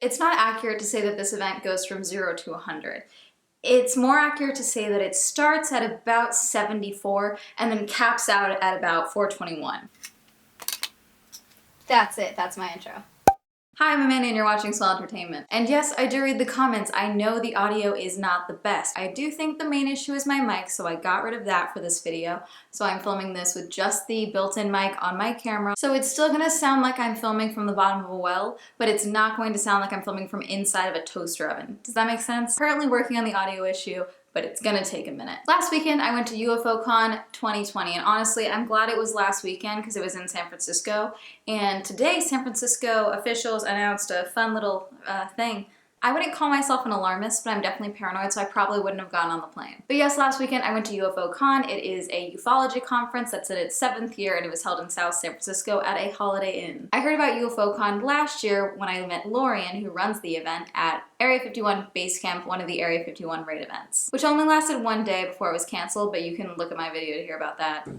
It's not accurate to say that this event goes from 0 to 100. It's more accurate to say that it starts at about 74 and then caps out at about 421. That's it. That's my intro. Hi, I'm Amanda and you're watching Swell Entertainment. And yes, I do read the comments. I know the audio is not the best. I do think the main issue is my mic, so I got rid of that for this video. So I'm filming this with just the built-in mic on my camera. So it's still gonna sound like I'm filming from the bottom of a well, but it's not going to sound like I'm filming from inside of a toaster oven. Does that make sense? Currently working on the audio issue, but it's gonna take a minute. Last weekend, I went to UFO Con 2020, and honestly, I'm glad it was last weekend because it was in San Francisco. And today, San Francisco officials announced a fun little thing. I wouldn't call myself an alarmist, but I'm definitely paranoid, so I probably wouldn't have gotten on the plane. But yes, last weekend I went to UFO Con. It is a ufology conference that's in its 7th year, and it was held in South San Francisco at a Holiday Inn. I heard about UFO Con last year when I met Lorian, who runs the event, at Area 51 Base Camp, one of the Area 51 raid events, which only lasted one day before it was canceled, but you can look at my video to hear about that.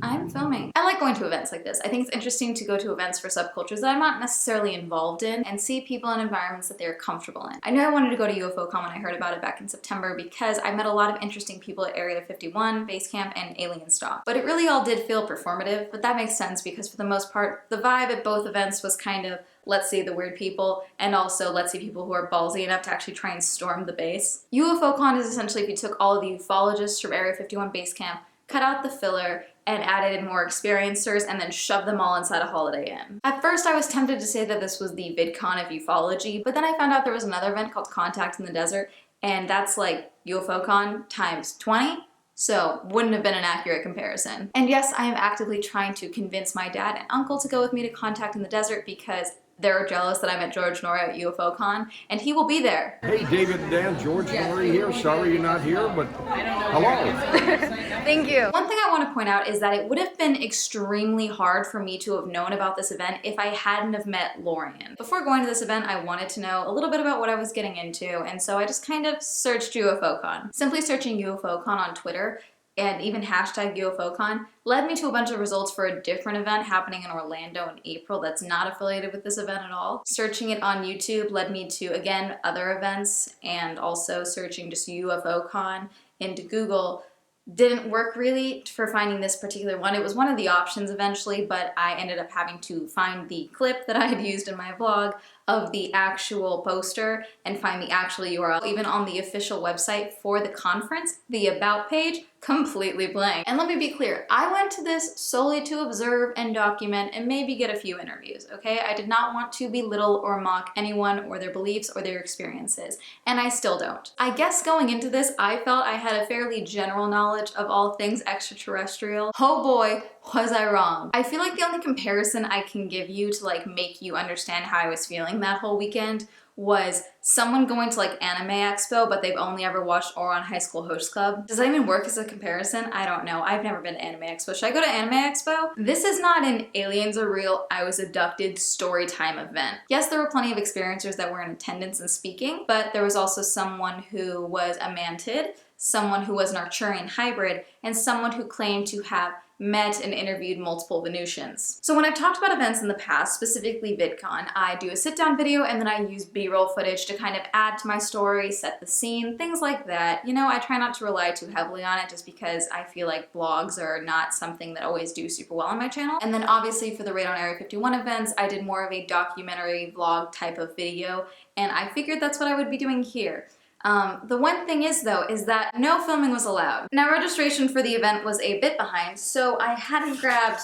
I'm filming. I like going to events like this. I think it's interesting to go to events for subcultures that I'm not necessarily involved in and see people in environments that they're comfortable in. I knew I wanted to go to UFO Con when I heard about it back in September because I met a lot of interesting people at Area 51, Base Camp, and Alien Stock. But it really all did feel performative, but that makes sense because for the most part, the vibe at both events was kind of, let's see the weird people, and also let's see people who are ballsy enough to actually try and storm the base. UFO Con is essentially if you took all of the ufologists from Area 51 Base Camp, cut out the filler, and added in more experiencers and then shoved them all inside a Holiday Inn. At first I was tempted to say that this was the VidCon of ufology, but then I found out there was another event called Contact in the Desert, and that's like UFO Con times 20, so wouldn't have been an accurate comparison. And yes, I am actively trying to convince my dad and uncle to go with me to Contact in the Desert because they're jealous that I met George Nora at UFO Con, and he will be there. Hey, David and Dan, George Nora here. Sorry you're not here, but hello. Thank you. One thing I want to point out is that it would have been extremely hard for me to have known about this event if I hadn't have met Lorian. Before going to this event, I wanted to know a little bit about what I was getting into, and so I just kind of searched UFO Con. Simply searching UFO Con on Twitter and even hashtag UFOCon led me to a bunch of results for a different event happening in Orlando in April that's not affiliated with this event at all. Searching it on YouTube led me to, again, other events, and also searching just UFOCon into Google didn't work really for finding this particular one. It was one of the options eventually, but I ended up having to find the clip that I had used in my vlog of the actual poster and find the actual URL. Even on the official website for the conference, the About page, completely blank. And let me be clear, I went to this solely to observe and document and maybe get a few interviews, okay? I did not want to belittle or mock anyone or their beliefs or their experiences, and I still don't. I guess going into this, I felt I had a fairly general knowledge of all things extraterrestrial. Oh boy, was I wrong. I feel like the only comparison I can give you to like make you understand how I was feeling that whole weekend was someone going to like Anime Expo, but they've only ever watched Ouran High School Host Club. Does that even work as a comparison? I don't know. I've never been to Anime Expo. Should I go to Anime Expo? This is not an aliens are real, I was abducted story time event. Yes, there were plenty of experiencers that were in attendance and speaking, but there was also someone who was a mantid, someone who was an Arcturian hybrid, and someone who claimed to have met and interviewed multiple Venusians. So when I've talked about events in the past, specifically VidCon, I do a sit-down video and then I use B-roll footage to kind of add to my story, set the scene, things like that. You know, I try not to rely too heavily on it just because I feel like vlogs are not something that always do super well on my channel. And then obviously for the Raid on Area 51 events, I did more of a documentary vlog type of video, and I figured that's what I would be doing here. The one thing is though, is that no filming was allowed. Now registration for the event was a bit behind, so I hadn't grabbed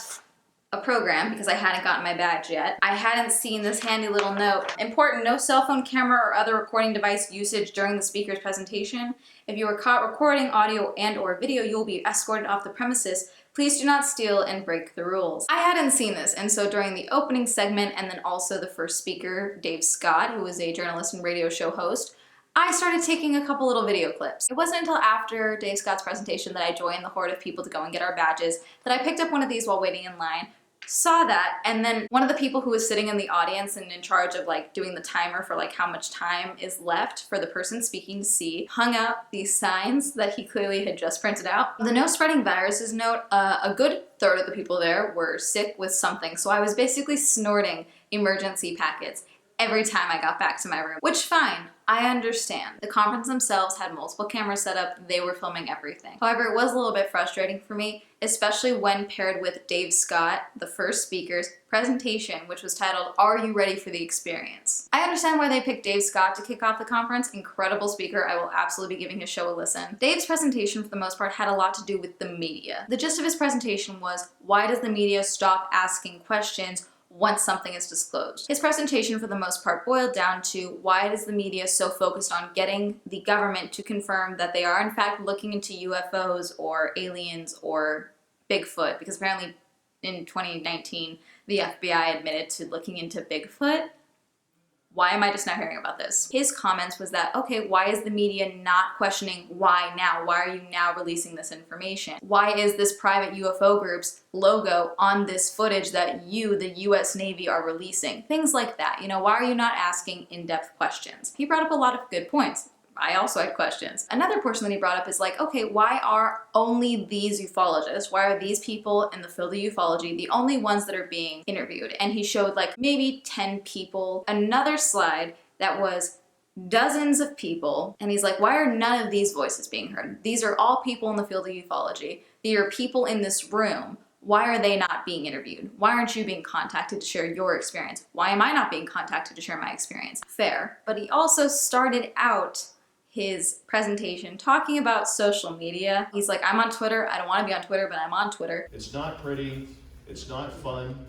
a program because I hadn't gotten my badge yet. I hadn't seen this handy little note. Important, no cell phone camera or other recording device usage during the speaker's presentation. If you are caught recording audio and or video, you will be escorted off the premises. Please do not steal and break the rules. I hadn't seen this, and so during the opening segment and then also the first speaker, Dave Scott, who was a journalist and radio show host, I started taking a couple little video clips. It wasn't until after Dave Scott's presentation that I joined the horde of people to go and get our badges that I picked up one of these while waiting in line, saw that, and then one of the people who was sitting in the audience and in charge of like doing the timer for like how much time is left for the person speaking to see hung out these signs that he clearly had just printed out. The no spreading viruses note, a good third of the people there were sick with something, so I was basically snorting emergency packets every time I got back to my room, which fine, I understand. The conference themselves had multiple cameras set up, they were filming everything. However, it was a little bit frustrating for me, especially when paired with Dave Scott, the first speaker's presentation, which was titled, "Are You Ready for the Experience?" I understand why they picked Dave Scott to kick off the conference. Incredible speaker, I will absolutely be giving his show a listen. Dave's presentation, for the most part, had a lot to do with the media. The gist of his presentation was, why does the media stop asking questions once something is disclosed? His presentation for the most part boiled down to, why is the media so focused on getting the government to confirm that they are in fact looking into UFOs or aliens or Bigfoot? Because apparently in 2019 the FBI admitted to looking into Bigfoot. Why am I just now hearing about this? His comments was that, okay, why is the media not questioning why now? Why are you now releasing this information? Why is this private UFO group's logo on this footage that you, the US Navy, are releasing? Things like that. You know, why are you not asking in-depth questions? He brought up a lot of good points. I also had questions. Another portion that he brought up is like, okay, why are only these ufologists, why are these people in the field of ufology the only ones that are being interviewed? And he showed like maybe 10 people. Another slide that was dozens of people, and he's like, why are none of these voices being heard? These are all people in the field of ufology. They are people in this room. Why are they not being interviewed? Why aren't you being contacted to share your experience? Why am I not being contacted to share my experience? Fair. But he also started out his presentation talking about social media. He's like, I'm on Twitter. I don't want to be on Twitter, but I'm on Twitter. It's not pretty. It's not fun.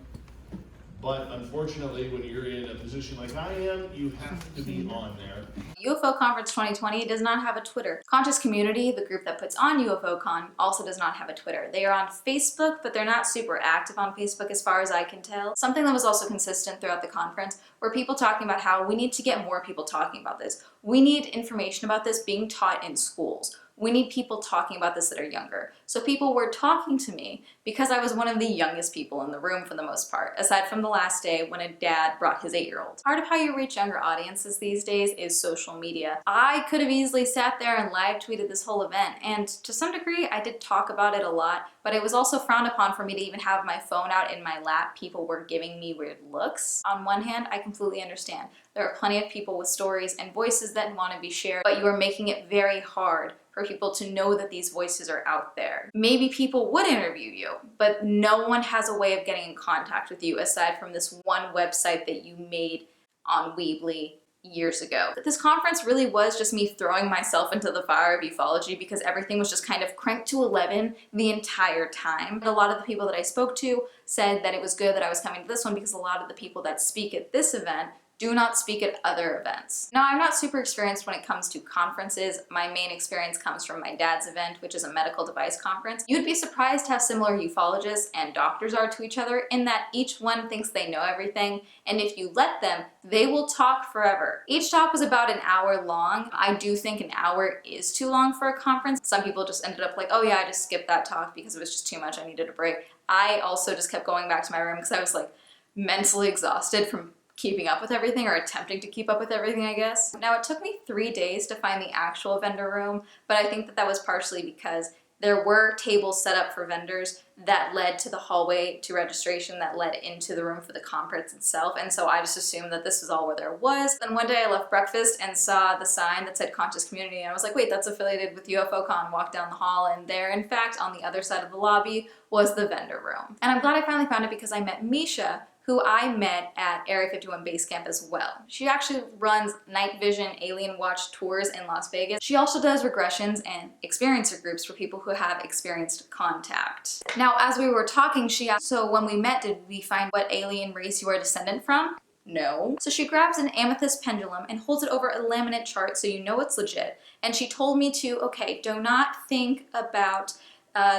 But unfortunately, when you're in a position like I am, you have to be on there. UFO Conference 2020 does not have a Twitter. Conscious Community, the group that puts on UFO Con, also does not have a Twitter. They are on Facebook, but they're not super active on Facebook as far as I can tell. Something that was also consistent throughout the conference were people talking about how we need to get more people talking about this. We need information about this being taught in schools. We need people talking about this that are younger. So people were talking to me because I was one of the youngest people in the room for the most part, aside from the last day when a dad brought his 8-year-old. Part of how you reach younger audiences these days is social media. I could have easily sat there and live tweeted this whole event, and to some degree I did talk about it a lot, but it was also frowned upon for me to even have my phone out in my lap. People were giving me weird looks. On one hand, I completely understand. There are plenty of people with stories and voices that want to be shared, but you are making it very hard for people to know that these voices are out there. Maybe people would interview you, but no one has a way of getting in contact with you aside from this one website that you made on Weebly years ago. But this conference really was just me throwing myself into the fire of ufology because everything was just kind of cranked to 11 the entire time. A lot of the people that I spoke to said that it was good that I was coming to this one because a lot of the people that speak at this event do not speak at other events. Now, I'm not super experienced when it comes to conferences. My main experience comes from my dad's event, which is a medical device conference. You'd be surprised how similar ufologists and doctors are to each other in that each one thinks they know everything, and if you let them, they will talk forever. Each talk was about an hour long. I do think an hour is too long for a conference. Some people just ended up like, oh yeah, I just skipped that talk because it was just too much, I needed a break. I also just kept going back to my room because I was like mentally exhausted from keeping up with everything, or attempting to keep up with everything, I guess. Now, it took me 3 days to find the actual vendor room, but I think that that was partially because there were tables set up for vendors that led to the hallway to registration that led into the room for the conference itself, and so I just assumed that this was all where there was. Then one day I left breakfast and saw the sign that said Conscious Community, and I was like, wait, that's affiliated with UFO Con. Walked down the hall, and there, in fact, on the other side of the lobby was the vendor room. And I'm glad I finally found it because I met Misha, who I met at Area 51 Base Camp as well. She actually runs night vision alien watch tours in Las Vegas. She also does regressions and experiencer groups for people who have experienced contact. Now, as we were talking, she asked, so when we met, did we find what alien race you are a descendant from? No. So she grabs an amethyst pendulum and holds it over a laminate chart so you know it's legit. And she told me to, okay, do not think about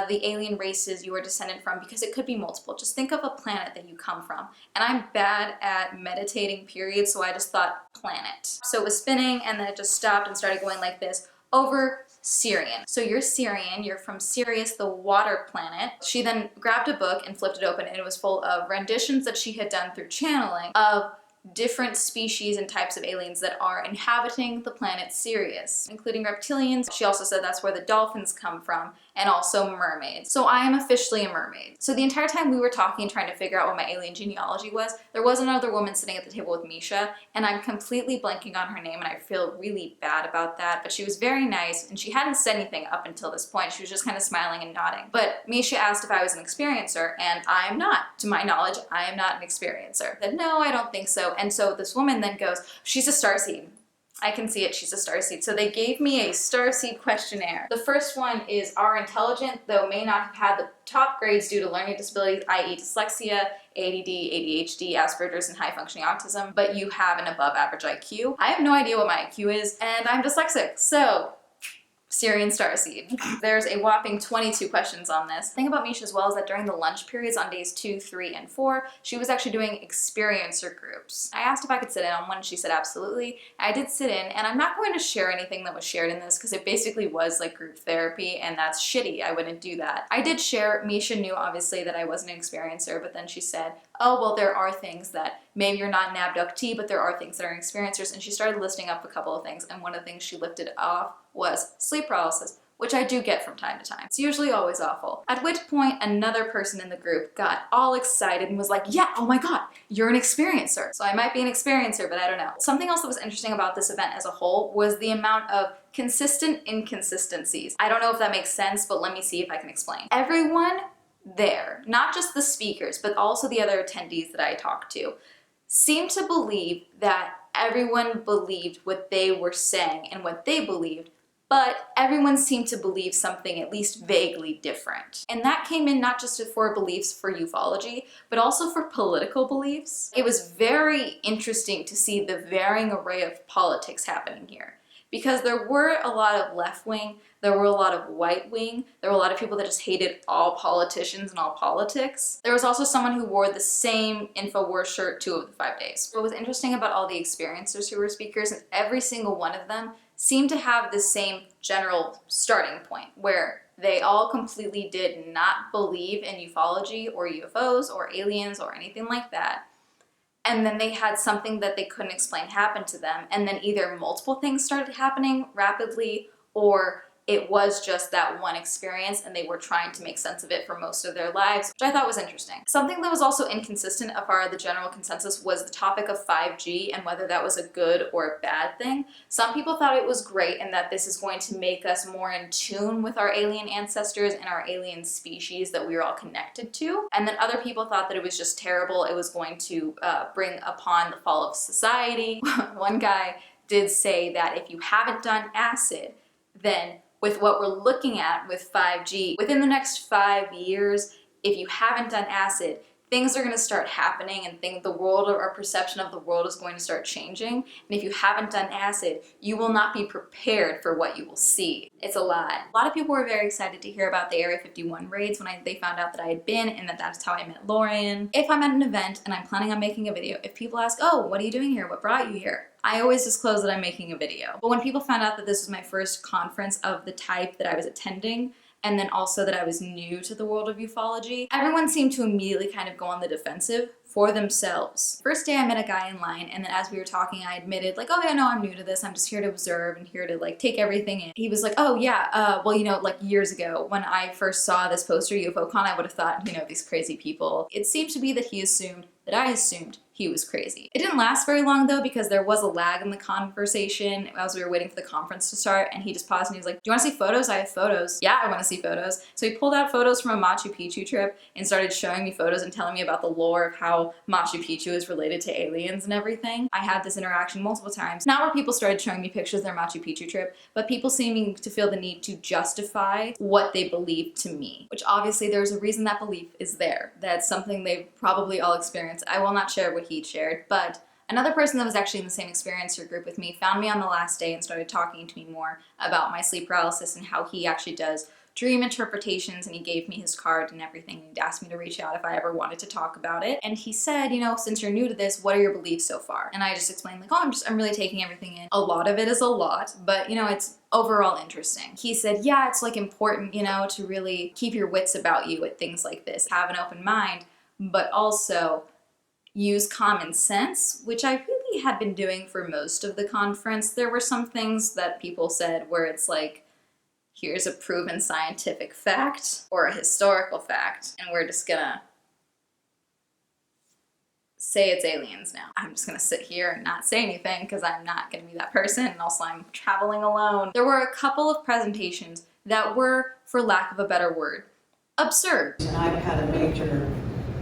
the alien races you are descended from because it could be multiple. Just think of a planet that you come from. And I'm bad at meditating, period, so I just thought planet. So it was spinning and then it just stopped and started going like this over Sirian. So you're Sirian, you're from Sirius, the water planet. She then grabbed a book and flipped it open, and it was full of renditions that she had done through channeling of different species and types of aliens that are inhabiting the planet Sirius, including reptilians. She also said that's where the dolphins come from, and also mermaids. So I am officially a mermaid. So the entire time we were talking and trying to figure out what my alien genealogy was, there was another woman sitting at the table with Misha, and I'm completely blanking on her name and I feel really bad about that, but she was very nice and she hadn't said anything up until this point. She was just kind of smiling and nodding. But Misha asked if I was an experiencer, and I am not. To my knowledge, I am not an experiencer. I said, no, I don't think so. And so this woman then goes, she's a starseed. I can see it, she's a starseed. So they gave me a starseed questionnaire. The first one is, are intelligent, though may not have had the top grades due to learning disabilities, i.e. dyslexia, ADD, ADHD, Asperger's, and high-functioning autism, but you have an above-average IQ. I have no idea what my IQ is, and I'm dyslexic, so Syrian starseed. There's a whopping 22 questions on this. The thing about Misha as well is that during the lunch periods on days 2, 3, and 4, she was actually doing experiencer groups. I asked if I could sit in on one, and she said absolutely. I did sit in, and I'm not going to share anything that was shared in this because it basically was like group therapy, and that's shitty. I wouldn't do that. I did share, Misha knew obviously that I wasn't an experiencer, but then she said, oh, well, there are things that maybe you're not an abductee, but there are things that are experiencers, and she started listing up a couple of things, and one of the things she lifted off was sleep paralysis, which I do get from time to time. It's usually always awful. At which point, another person in the group got all excited and was like, yeah, oh my God, you're an experiencer. So I might be an experiencer, but I don't know. Something else that was interesting about this event as a whole was the amount of consistent inconsistencies. I don't know if that makes sense, but let me see if I can explain. Everyone there, not just the speakers, but also the other attendees that I talked to, seemed to believe that everyone believed what they were saying and what they believed, but everyone seemed to believe something at least vaguely different. And that came in not just for beliefs for ufology, but also for political beliefs. It was very interesting to see the varying array of politics happening here, because there were a lot of left-wing, there were a lot of right-wing, there were a lot of people that just hated all politicians and all politics. There was also someone who wore the same InfoWars shirt 2 of the 5 days. What was interesting about all the experiencers who were speakers, and every single one of them seemed to have the same general starting point, where they all completely did not believe in ufology or UFOs or aliens or anything like that. And then they had something that they couldn't explain happen to them, and then either multiple things started happening rapidly, or it was just that one experience and they were trying to make sense of it for most of their lives, which I thought was interesting. Something that was also inconsistent as far as the general consensus was the topic of 5G and whether that was a good or a bad thing. Some people thought it was great and that this is going to make us more in tune with our alien ancestors and our alien species that we are all connected to. And then other people thought that it was just terrible. It was going to bring upon the fall of society. One guy did say that if you haven't done acid, then with what we're looking at with 5G, within the next 5 years, if you haven't done acid, things are going to start happening and the world, or our perception of the world, is going to start changing. And if you haven't done acid, you will not be prepared for what you will see. It's a lot. A lot of people were very excited to hear about the Area 51 raids when they found out that I had been, and that's how I met Lorian. If I'm at an event and I'm planning on making a video, if people ask, oh, what are you doing here? What brought you here? I always disclose that I'm making a video. But when people found out that this was my first conference of the type that I was attending, and then also that I was new to the world of ufology, everyone seemed to immediately kind of go on the defensive for themselves. First day I met a guy in line, and then as we were talking, I admitted, like, oh yeah, no, I'm new to this. I'm just here to observe and here to like take everything in. He was like, oh yeah, well, you know, like years ago when I first saw this poster, UFO Con, I would have thought, you know, these crazy people. It seemed to be that he assumed that I assumed he was crazy. It didn't last very long though, because there was a lag in the conversation as we were waiting for the conference to start, and he just paused and he was like, do you want to see photos? I have photos. Yeah, I want to see photos. So he pulled out photos from a Machu Picchu trip and started showing me photos and telling me about the lore of how Machu Picchu is related to aliens and everything. I had this interaction multiple times, not where people started showing me pictures of their Machu Picchu trip, but people seeming to feel the need to justify what they believe to me, which obviously there's a reason that belief is there. That's something they've probably all experienced. I will not share what he shared, but another person that was actually in the same experiencer group with me found me on the last day and started talking to me more about my sleep paralysis and how he actually does dream interpretations, and he gave me his card and everything, and he'd asked me to reach out if I ever wanted to talk about it. And he said, you know, since you're new to this, what are your beliefs so far? And I just explained, like, oh, I'm really taking everything in. A lot of it is a lot, but you know, it's overall interesting. He said, yeah, it's like important, you know, to really keep your wits about you at things like this, have an open mind, but also use common sense, which I really had been doing for most of the conference. There were some things that people said where it's like, here's a proven scientific fact or a historical fact, and we're just gonna say it's aliens now. I'm just gonna sit here and not say anything because I'm not gonna be that person, and also I'm traveling alone. There were a couple of presentations that were, for lack of a better word, absurd. And I've had a major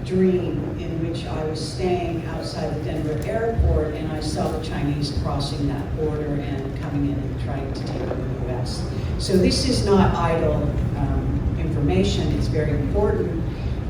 dream in which I was staying outside the Denver airport and I saw the Chinese crossing that border and coming in and trying to take over the U.S. So this is not idle information, it's very important.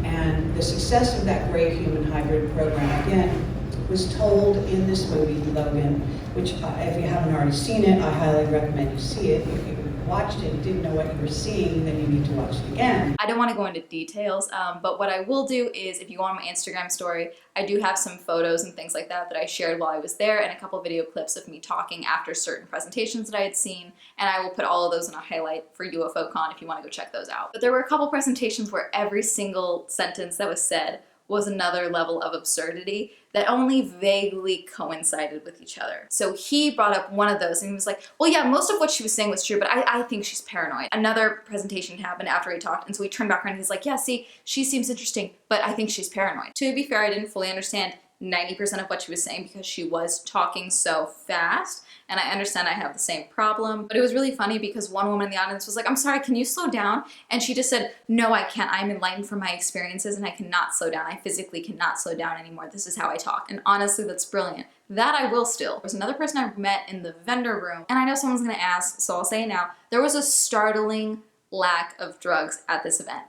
And the success of that gray human hybrid program, again, was told in this movie, Logan, which if you haven't already seen it, I highly recommend you see it. If you watched it and didn't know what you were seeing, then you need to watch it again. I don't want to go into details, but what I will do is, if you go on my Instagram story, I do have some photos and things like that that I shared while I was there, and a couple video clips of me talking after certain presentations that I had seen, and I will put all of those in a highlight for UFO Con if you want to go check those out. But there were a couple presentations where every single sentence that was said was another level of absurdity that only vaguely coincided with each other. So he brought up one of those and he was like, well, yeah, most of what she was saying was true, but I think she's paranoid. Another presentation happened after he talked, and so he turned back around and he's like, yeah, see, she seems interesting, but I think she's paranoid. To be fair, I didn't fully understand 90% of what she was saying because she was talking so fast, and I understand I have the same problem. But it was really funny because one woman in the audience was like, I'm sorry, can you slow down? And she just said, no, I can't. I'm enlightened from my experiences and I cannot slow down. I physically cannot slow down anymore. This is how I talk. And honestly, that's brilliant. That I will still. There's another person I met in the vendor room, and I know someone's gonna ask, so I'll say it now. There was a startling lack of drugs at this event.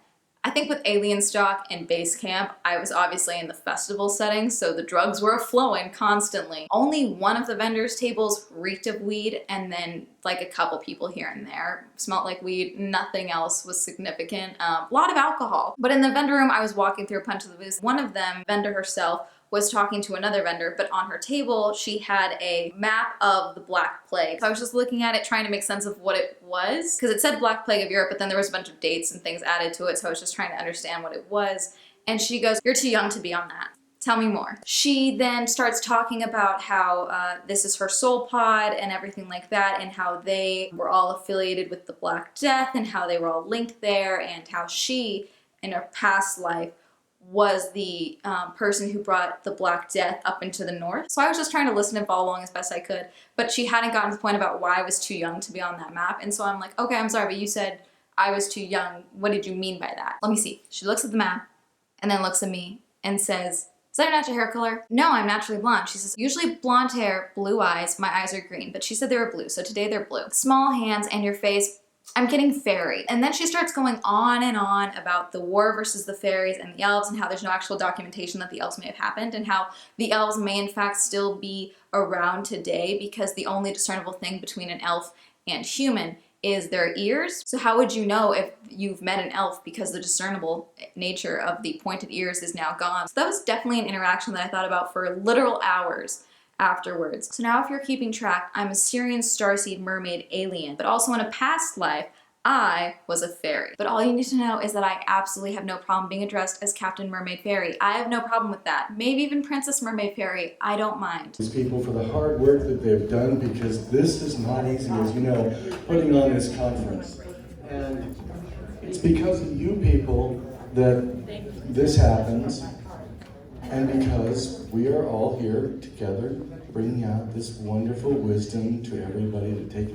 I think with Alien Stock and Base Camp, I was obviously in the festival setting, so the drugs were flowing constantly. Only one of the vendors' tables reeked of weed, and then like a couple people here and there smelled like weed. Nothing else was significant. A lot of alcohol. But in the vendor room, I was walking through a bunch of the booths. One of them, vendor herself, was talking to another vendor, but on her table, she had a map of the Black Plague. So I was just looking at it, trying to make sense of what it was, because it said Black Plague of Europe, but then there was a bunch of dates and things added to it, so I was just trying to understand what it was. And she goes, you're too young to be on that. Tell me more. She then starts talking about how this is her soul pod and everything like that, and how they were all affiliated with the Black Death, and how they were all linked there, and how she, in her past life, was the person who brought the Black Death up into the north. So I was just trying to listen and follow along as best I could, but she hadn't gotten to the point about why I was too young to be on that map. And so I'm like, okay, I'm sorry, but you said I was too young. What did you mean by that? Let me see. She looks at the map and then looks at me and says, is that your natural hair color? No, I'm naturally blonde. She says, usually blonde hair, blue eyes, my eyes are green, but she said they were blue, so today they're blue. Small hands and your face, I'm getting fairy. And then she starts going on and on about the war versus the fairies and the elves, and how there's no actual documentation that the elves may have happened, and how the elves may in fact still be around today because the only discernible thing between an elf and human is their ears. So how would you know if you've met an elf, because the discernible nature of the pointed ears is now gone? So that was definitely an interaction that I thought about for literal hours afterwards. So now if you're keeping track, I'm a Syrian starseed mermaid alien, but also in a past life, I was a fairy. But all you need to know is that I absolutely have no problem being addressed as Captain Mermaid Fairy. I have no problem with that. Maybe even Princess Mermaid Fairy. I don't mind. These people for the hard work that they've done, because this is not easy, as you know, putting on this conference. And it's because of you people that this happens, and because we are all here together bringing out this wonderful wisdom to everybody to take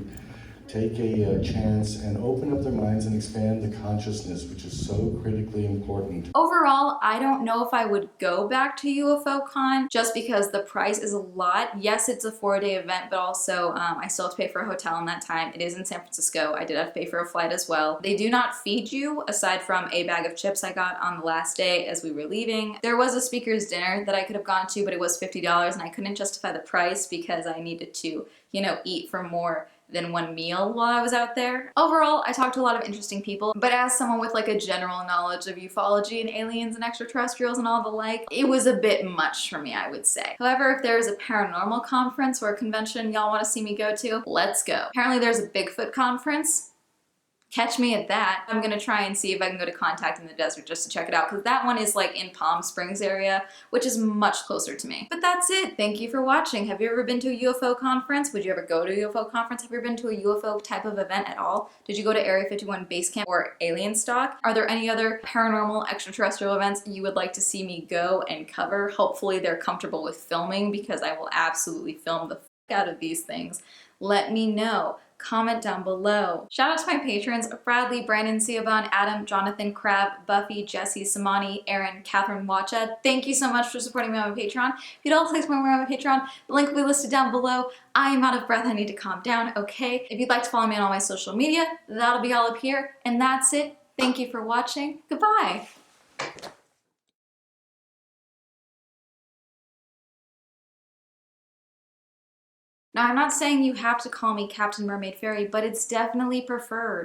a chance and open up their minds and expand the consciousness, which is so critically important. Overall, I don't know if I would go back to UFO Con just because the price is a lot. Yes, it's a 4-day event, but also I still have to pay for a hotel in that time. It is in San Francisco. I did have to pay for a flight as well. They do not feed you, aside from a bag of chips I got on the last day as we were leaving. There was a speaker's dinner that I could have gone to, but it was $50, and I couldn't justify the price because I needed to, you know, eat for more than one meal while I was out there. Overall, I talked to a lot of interesting people, but as someone with like a general knowledge of ufology and aliens and extraterrestrials and all the like, it was a bit much for me, I would say. However, if there is a paranormal conference or a convention y'all want to see me go to, let's go. Apparently there's a Bigfoot conference. Catch me at that. I'm gonna try and see if I can go to Contact in the Desert just to check it out, because that one is like in Palm Springs area, which is much closer to me. But that's it. Thank you for watching. Have you ever been to a UFO conference? Would you ever go to a UFO conference? Have you ever been to a UFO type of event at all? Did you go to Area 51 Base Camp or Alien Stock? Are there any other paranormal extraterrestrial events you would like to see me go and cover? Hopefully they're comfortable with filming, because I will absolutely film the fuck out of these things. Let me know. Comment down below. Shout out to my patrons, Bradley, Brandon, Siobhan, Adam, Jonathan, Crab, Buffy, Jesse, Samani, Aaron, Catherine, Watcha. Thank you so much for supporting me on my Patreon. If you'd all like to support me on my Patreon, the link will be listed down below. I am out of breath, I need to calm down, okay? If you'd like to follow me on all my social media, that'll be all up here. And that's it. Thank you for watching. Goodbye. Now, I'm not saying you have to call me Captain Mermaid Fairy, but it's definitely preferred.